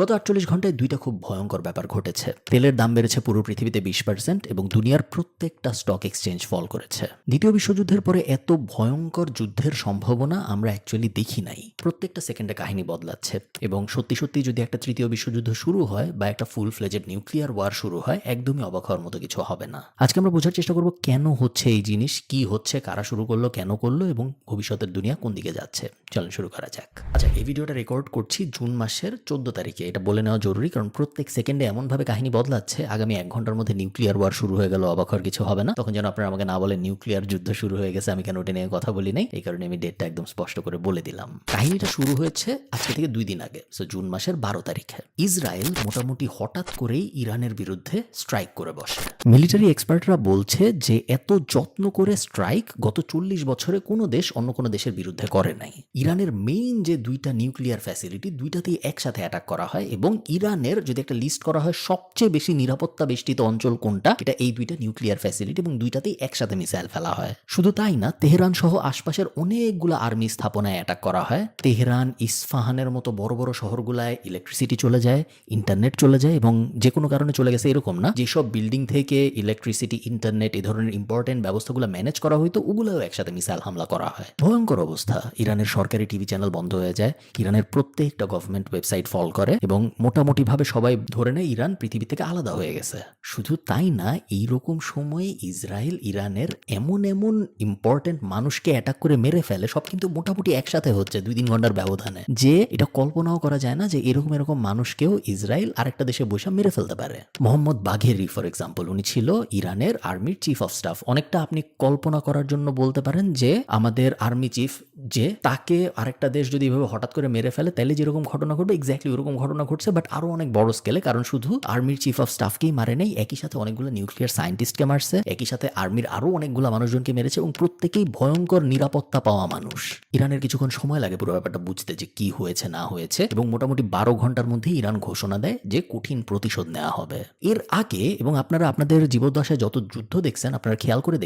গত ৪৮ ঘন্টায় দুইটা খুব ভয়ঙ্কর ব্যাপার ঘটেছে। তেলের দাম বেড়েছে পুরো পৃথিবীতে ২০% এবং দুনিয়ার প্রত্যেকটা স্টক এক্সচেঞ্জ ফল করেছে। দ্বিতীয় বিশ্বযুদ্ধের পরে এত ভয়ঙ্কর যুদ্ধের সম্ভাবনা আমরা অ্যাকচুয়ালি দেখি নাই। প্রত্যেকটা সেকেন্ডে কাহিনী বদলাচ্ছে এবং সত্যি সত্যি যদি একটা তৃতীয় বিশ্বযুদ্ধ শুরু হয় বা একটা ফুল ফ্লেজেড নিউক্লিয়ার ওয়ার শুরু হয়, একদমই অবাক হওয়ার মতো কিছু হবে না। আজকে আমরা বোঝার চেষ্টা করব কেন হচ্ছে এই জিনিস, কি হচ্ছে, কারা শুরু করলো, কেন করলো এবং ভবিষ্যতের দুনিয়া কোন দিকে যাচ্ছে। চলেন শুরু করা যাক। আচ্ছা, এই ভিডিওটা রেকর্ড করছি জুন মাসের ১৪ তারিখে। এটা বলে নেওয়া জরুরি, কারণ প্রত্যেক সেকেন্ডে এমনভাবে কাহিনী বদলাচ্ছে, আগামী ১ ঘন্টার মধ্যে নিউক্লিয়ার ওয়ার শুরু হয়ে গেল, অবাক হওয়ার কিছু হবে না। তখন যেন আপনারা আমাকে না বলেন নিউক্লিয়ার যুদ্ধ শুরু হয়ে গেছে, আমি কেন ওটা নিয়ে কথা বলি নাই। এই কারণে আমি ডেটটা একদম স্পষ্ট করে বলে দিলাম। কাহিনীটা শুরু হয়েছে আজকে থেকে ২ দিন আগে, জুন মাসের ১২ তারিখে। ইসরায়েল মোটামুটি হঠাৎ করেই ইরানের বিরুদ্ধে স্ট্রাইক করে বসে। মিলিটারি এক্সপার্টরা বলছে যে এত যত্ন করে স্ট্রাইক গত ৪০ বছরে কোনো দেশ অন্য কোনো দেশের বিরুদ্ধে করে নাই। ইরানের মেইন যে দুইটা নিউক্লিয়ার ফ্যাসিলিটি, দুইটাতেই একসাথে অ্যাটাক করা হয় এবং ইরানের যদি একটা লিস্ট করা হয় সবচেয়ে বেশি নিরাপত্তা বেষ্টিত অঞ্চল কোনটা, এটা এই দুইটা নিউক্লিয়ার ফ্যাসিলিটি এবং দুইটাতেই একসাথে মিসাইল ফেলা হয়। শুধু তাই না, তেহরান সহ আশপাশের অনেকগুলো আর্মি স্থাপনায় অ্যাটাক করা হয়। তেহরান, ইস্পাহানের মতো বড় বড় শহরগুলায় ইলেকট্রিসিটি চলে যায়, ইন্টারনেট চলে যায় এবং যে কোনো কারণে চলে গেছে এরকম না। যেসব বিল্ডিং থেকে ইলেকট্রিসিটি, ইন্টারনেট, এই ধরনের ইম্পর্টেন্ট ব্যবস্থাগুলো ম্যানেজ করা হয়তো, ওগুলোও একসাথে মিসাইল হামলা করা হয়। ভয়ঙ্কর অবস্থা। ইরানের সরকারি টিভি চ্যানেল বন্ধ হয়ে যায়, ইরানের প্রত্যেকটা গভর্নমেন্ট ওয়েবসাইট ফল করে এবং মোটামুটি ভাবে সবাই ধরে নেয় ইরান পৃথিবী থেকে আলাদা হয়ে গেছে। শুধু তাই না, এইরকম সময়ে ইসরায়েল ইরানের এমন এমন ইম্পর্টেন্ট মানুষকে অ্যাটাক করে মেরে ফেলে, সব কিন্তু মোটামুটি একসাথে হচ্ছে ২-৩ ঘন্টার ব্যবধানে, যে এটা কল্পনাও করা যায় না যে এরকম এরকম মানুষকেও ইসরায়েল আরেকটা দেশে বসে মেরে ফেলতে পারে। মোহাম্মদ বাঘেরি ফর এক্সাম্পল, উনি ছিল ইরানের আর্মির চিফ অফ স্টাফ। অনেকটা আপনি কল্পনা করার জন্য বলতে পারেন যে আমাদের আর্মি চিফ, যে তাকে আরেকটা দেশ যদি এভাবে হঠাৎ করে মেরে ফেলে তাহলে যেরকম ঘটনা ঘটবে এক্স্যাক্টলি ওরকম ঘটনা ঘটছে, বাট আরো অনেক বড় স্কেলে। কারণ শুধু আর্মির চিফ অফ স্টাফকেই মারে নেই, একই সাথে অনেকগুলো নিউক্লিয়ার সায়েন্টিস্টকে মারছে, একই সাথে আর্মির আরো অনেকগুলো মানুষজনকে মেরেছে এবং প্রত্যেকেই ভয়ঙ্কর নিরাপত্তা পাওয়া মানুষ। ইরানের কিছুক্ষণ সময় লাগে পুরো ব্যাপারটা বুঝতে যে কি হয়েছে না হয়েছে, এবং মোটামুটি ১২ ঘন্টার মধ্যে ইরান ঘোষণা দেয় যে কঠিন প্রতিশোধ নেওয়া হবে। এর আগে এবং আপনারা আপনাদের জীবদ্দশায় যত যুদ্ধ দেখছেন, আপনারা খেয়াল করে